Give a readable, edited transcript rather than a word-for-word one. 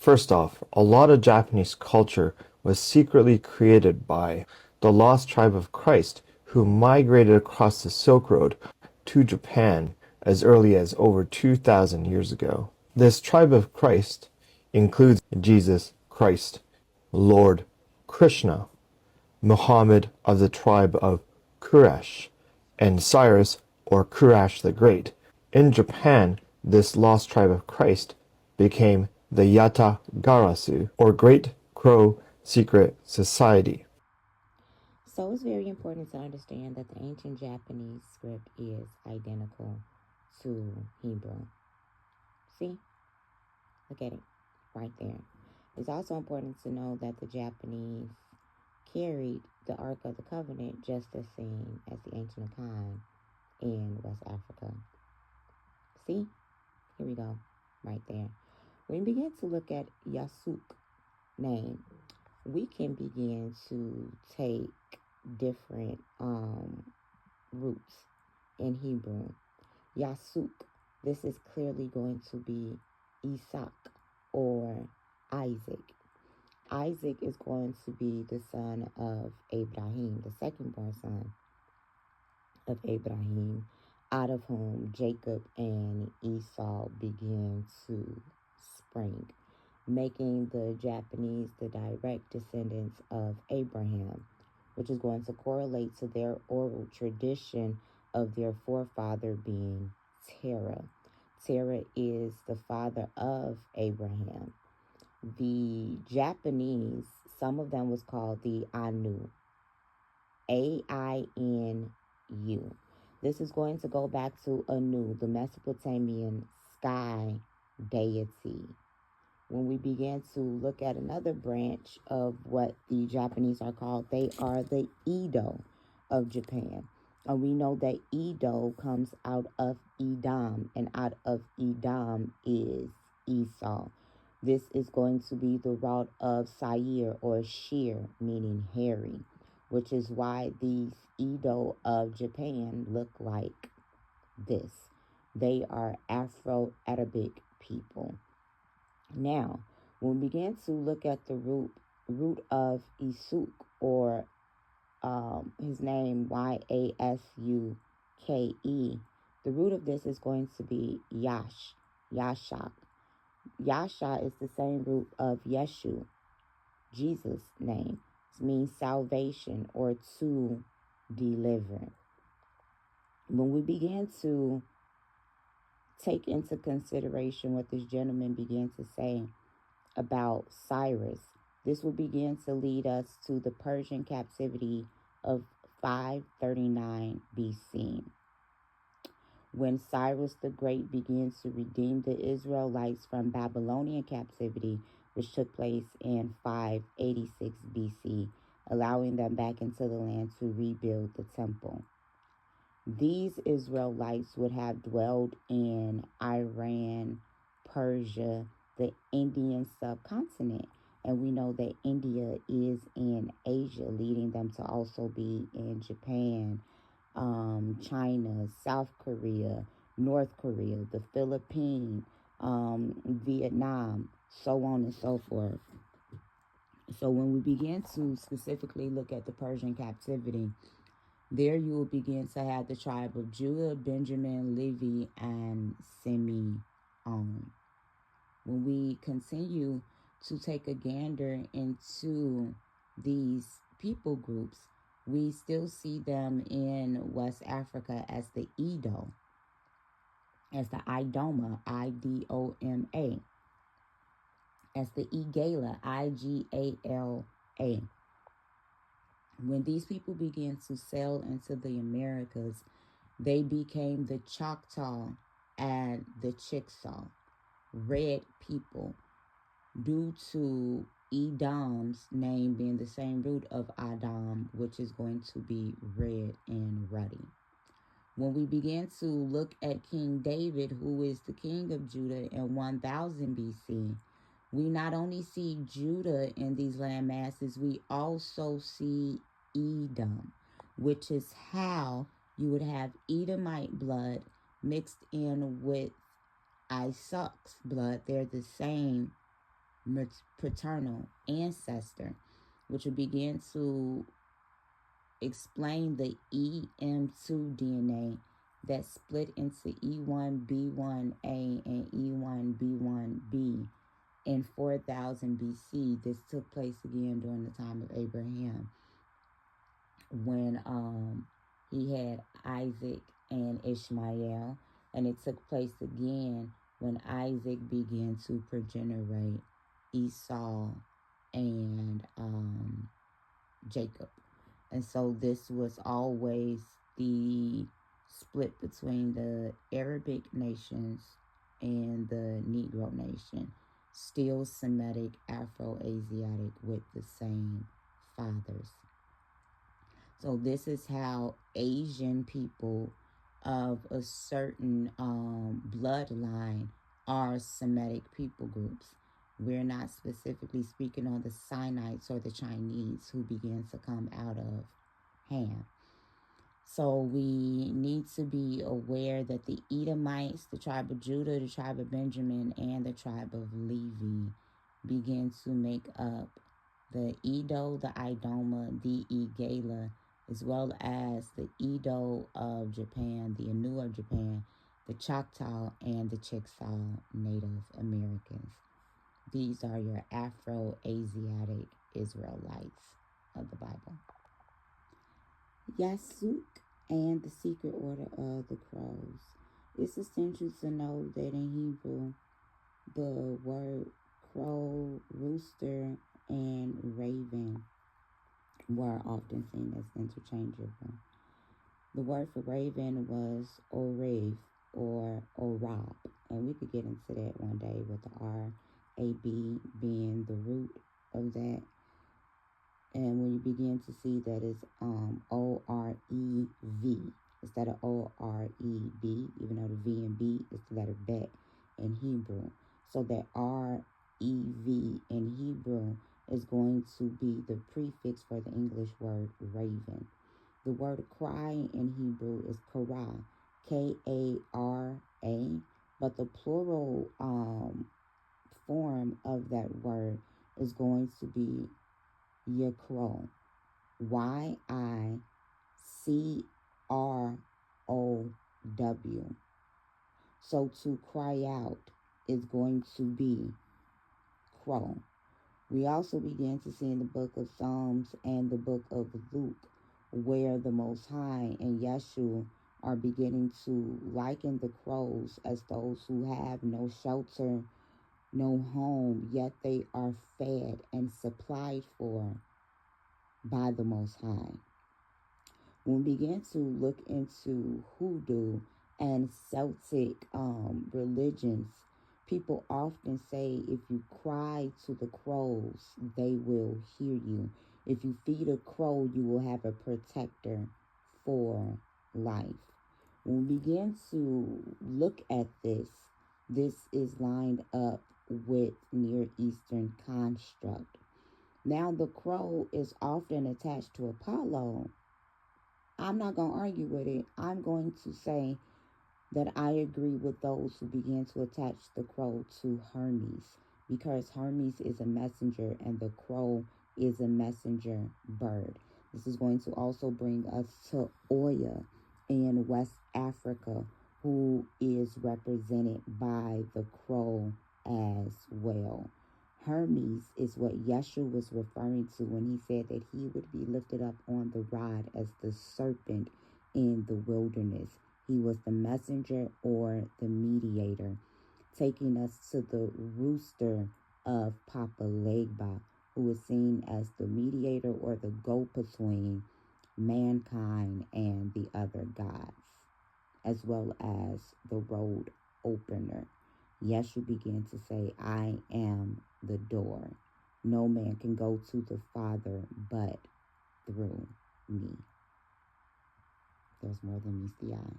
First off, a lot of Japanese culture was secretly created by the lost tribe of Christ who migrated across the Silk Road to Japan as early as over 2,000 years ago. This tribe of Christ includes Jesus Christ, Lord Krishna, Muhammad of the tribe of Quraysh, and Cyrus or Quraysh the Great. In Japan, this lost tribe of Christ became the Yata-garasu, or Great Crow Secret Society. So it's very important to understand that the ancient Japanese script is identical to Hebrew. See? Look at it right there. It's also important to know that the Japanese carried the Ark of the Covenant just the same as the ancient Akan in West Africa. See? Here we go. Right there. When we begin to look at Yasuk name, we can begin to take different roots in Hebrew. Yasuk, this is clearly going to be Isaac or Isaac. Isaac is going to be the son of Abraham, the second-born son of Abraham, out of whom Jacob and Esau began to spring, making the Japanese the direct descendants of Abraham, which is going to correlate to their oral tradition of their forefather being Terah. Terah is the father of Abraham. The Japanese, some of them was called the Anu, Ainu. This is going to go back to Anu, the Mesopotamian sky deity. When we begin to look at another branch of what the Japanese are called, they are the Edo of Japan. And we know that Edo comes out of Edom, and out of Edom is Esau. This is going to be the route of Sair or Shir, meaning hairy, which is why these Edo of Japan look like this. They are Afro-Arabic people. Now, when we begin to look at the root of Isuk, or his name Yasuke, the root of this is going to be Yasha. Yasha is the same root of Yeshu, Jesus' name. It means salvation or to deliver. When we begin to take into consideration what this gentleman began to say about Cyrus, this will begin to lead us to the Persian captivity of 539 BC. When Cyrus the Great begins to redeem the Israelites from Babylonian captivity, which took place in 586 BC, allowing them back into the land to rebuild the temple. These Israelites would have dwelled in Iran, Persia, the Indian subcontinent. And we know that India is in Asia, leading them to also be in Japan, China, South Korea, North Korea, the Philippines, Vietnam, so on and so forth. So when we begin to specifically look at the Persian captivity, there you will begin to have the tribe of Judah, Benjamin, Levi, and Simeon. When we continue to take a gander into these people groups, we still see them in West Africa as the Edo, as the Idoma, Idoma, as the Igala, Igala. When these people began to sail into the Americas, they became the Choctaw and the Chickasaw, red people, due to Edom's name being the same root of Adam, which is going to be red and ruddy. When we begin to look at King David, who is the king of Judah in 1000 BC, we not only see Judah in these land masses, we also see Edom, which is how you would have Edomite blood mixed in with Isaac's blood. They're the same paternal ancestor, which will begin to explain the EM2 DNA that split into E1B1A and E1B1B in 4000 BC. This took place again during the time of Abraham, when he had Isaac and Ishmael, and it took place again when Isaac began to progenerate Esau and Jacob. And so this was always the split between the Arabic nations and the Negro nation, still Semitic, Afro-Asiatic, with the same fathers. So this is how Asian people of a certain bloodline are Semitic people groups. We're not specifically speaking on the Sinites or the Chinese who began to come out of Ham. So we need to be aware that the Edomites, the tribe of Judah, the tribe of Benjamin, and the tribe of Levi begin to make up the Edo, the Idoma, the Igala, as well as the Edo of Japan, the Anu of Japan, the Choctaw, and the Chickasaw Native Americans. These are your Afro-Asiatic Israelites of the Bible. Yasuk and the secret order of the crows. It's essential to know that in Hebrew, the word crow, rooster, and raven were often seen as interchangeable. The word for raven was Orev or Orab, and we could get into that one day with the R-A-B being the root of that. And when you begin to see that it's O-R-E-V instead of O-R-E-B, even though the V and B is the letter Bet in Hebrew. So that R-E-V in Hebrew is going to be the prefix for the English word raven. The word cry in Hebrew is kara, K-A-R-A, but the plural form of that word is going to be Yakro, Y-I-C-R-O-W. So to cry out is going to be crow. We also begin to see in the book of Psalms and the book of Luke where the Most High and Yeshua are beginning to liken the crows as those who have no shelter, no home, yet they are fed and supplied for by the Most High. When we begin to look into hoodoo and Celtic religions, people often say if you cry to the crows, they will hear you. If you feed a crow, you will have a protector for life. When we begin to look at this is lined up with Near Eastern construct. Now, the crow is often attached to Apollo. I'm not going to argue with it. I'm going to say that I agree with those who begin to attach the crow to Hermes, because Hermes is a messenger and the crow is a messenger bird. This is going to also bring us to Oya in West Africa, who is represented by the crow as well. Hermes is what Yeshua was referring to when he said that he would be lifted up on the rod as the serpent in the wilderness. He was the messenger or the mediator, taking us to the rooster of Papa Legba, who is seen as the mediator or the go-between mankind and the other gods, as well as the road opener. Yeshua began to say, I am the door. No man can go to the Father but through me. There's more than meets the eye.